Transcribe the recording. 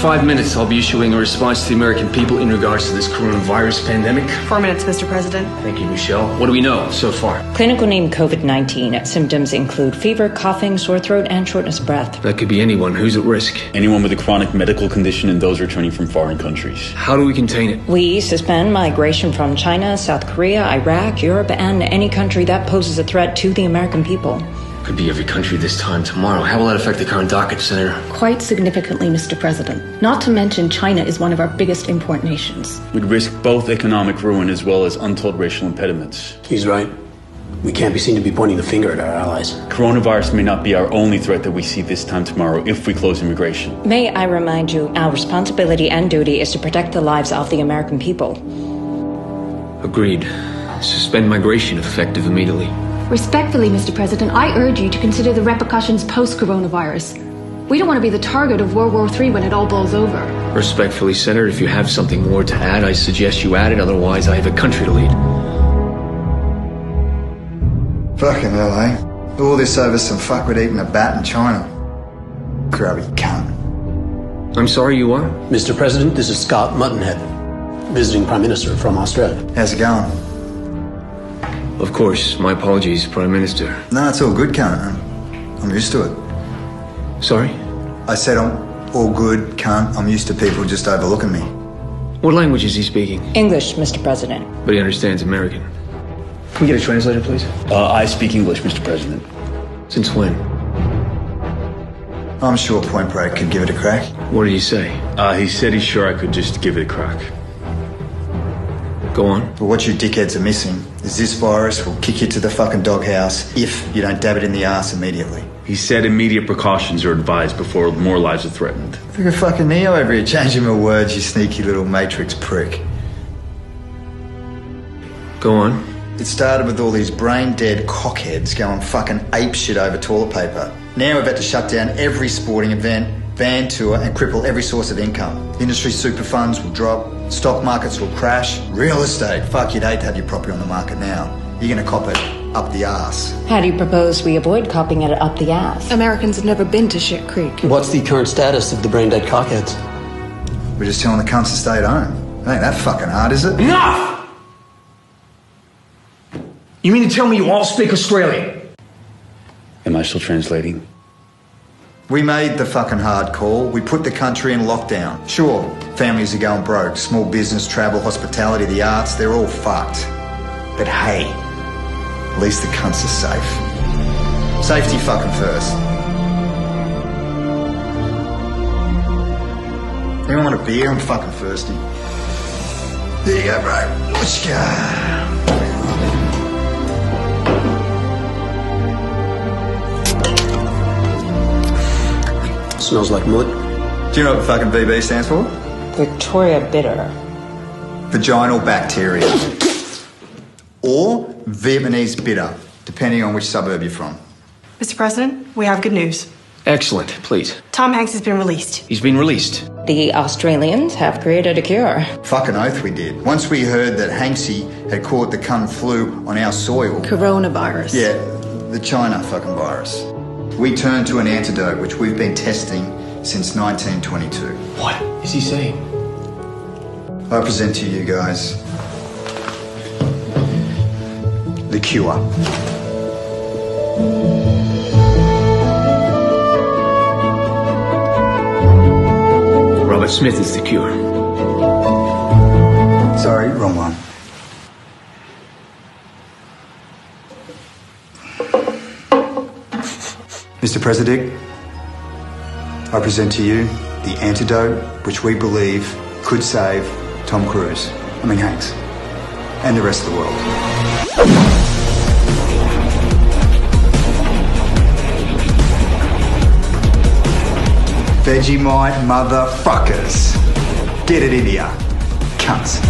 5 minutes, I'll be issuing a response to the American people in regards to this coronavirus pandemic. 4 minutes, Mr. President. Thank you, Michelle. What do we know so far? Clinical name COVID-19. Symptoms include fever, coughing, sore throat, and shortness of breath. That could be anyone. Who's at risk? Anyone with a chronic medical condition and those returning from foreign countries. How do we contain it? We suspend migration from China, South Korea, Iraq, Europe, and any country that poses a threat to the American people. Could be every country this time tomorrow. How will that affect the current docket, Senator? Quite significantly, Mr. President. Not to mention China is one of our biggest import nations. We'd risk both economic ruin as well as untold racial impediments. He's right. We can't be seen to be pointing the finger at our allies. Coronavirus may not be our only threat that we see this time tomorrow if we close immigration. May I remind you, our responsibility and duty is to protect the lives of the American people. Agreed. Suspend migration effective immediately. Respectfully, Mr. President, I urge you to consider the repercussions post-coronavirus. We don't want to be the target of World War III when it all blows over. Respectfully, Senator, if you have something more to add, I suggest you add it. Otherwise, I have a country to lead. Fucking hell, eh? All this over some fuckwit eating a bat in China. Grubby cunt. I'm sorry, you are? Mr. President, this is Scott Muttonhead, visiting Prime Minister from Australia. How's it going? Of course. My apologies, Prime Minister. No, it's all good, cunt. I'm used to it. Sorry? I said I'm all good, cunt. I'm used to people just overlooking me. What language is he speaking? English, Mr. President. But he understands American. Can we get a translator, please? I speak English, Mr. President. Since when? I'm sure Point Break could give it a crack. What did he say? He said he's sure I could just give it a crack. Go on. But what you dickheads are missing is this virus will kick you to the fucking doghouse if you don't dab it in the ass immediately. He said immediate precautions are advised before more lives are threatened. Look at fucking Neo over here changing my words, you sneaky little Matrix prick. Go on. It started with all these brain-dead cockheads going fucking apeshit over toilet paper. Now we've had to shut down every sporting event, van tour, and cripple every source of income. Industry super funds will drop, stock markets will crash, real estate, fuck, you'd hate to have your property on the market now. You're gonna cop it up the arse. How do you propose we avoid copying it up the ass? Americans have never been to Shit Creek. What's the current status of the brain-dead cockheads? We're just telling the cunts to stay at home. It ain't that fucking hard, is it? Enough! You mean to tell me you all speak Australian? Am I still translating? We made the fucking hard call. We put the country in lockdown. Sure, families are going broke. Small business, travel, hospitality, the arts, they're all fucked. But hey, at least the cunts are safe. Safety fucking first. Anyone want a beer? I'm fucking thirsty. There you go, bro. Let's go. Smells like mud. Do you know what fucking VB stands for? Victoria Bitter. Vaginal bacteria. Or Vietnamese bitter, depending on which suburb you're from. Mr. President, we have good news. Excellent. Please. Tom Hanks has been released. He's been released. The Australians have created a cure. Fucking oath we did. Once we heard that Hanksy had caught the cunt flu on our soil. Coronavirus. Yeah, the China fucking virus. We turned to an antidote which we've been testing since 1922. What is he saying? I present to you guys the cure. Robert Smith is the cure. Sorry, wrong one. Mr. President, I present to you the antidote which we believe could save Tom Cruise, Hanks, and the rest of the world. Vegemite motherfuckers. Get it in here, cunts.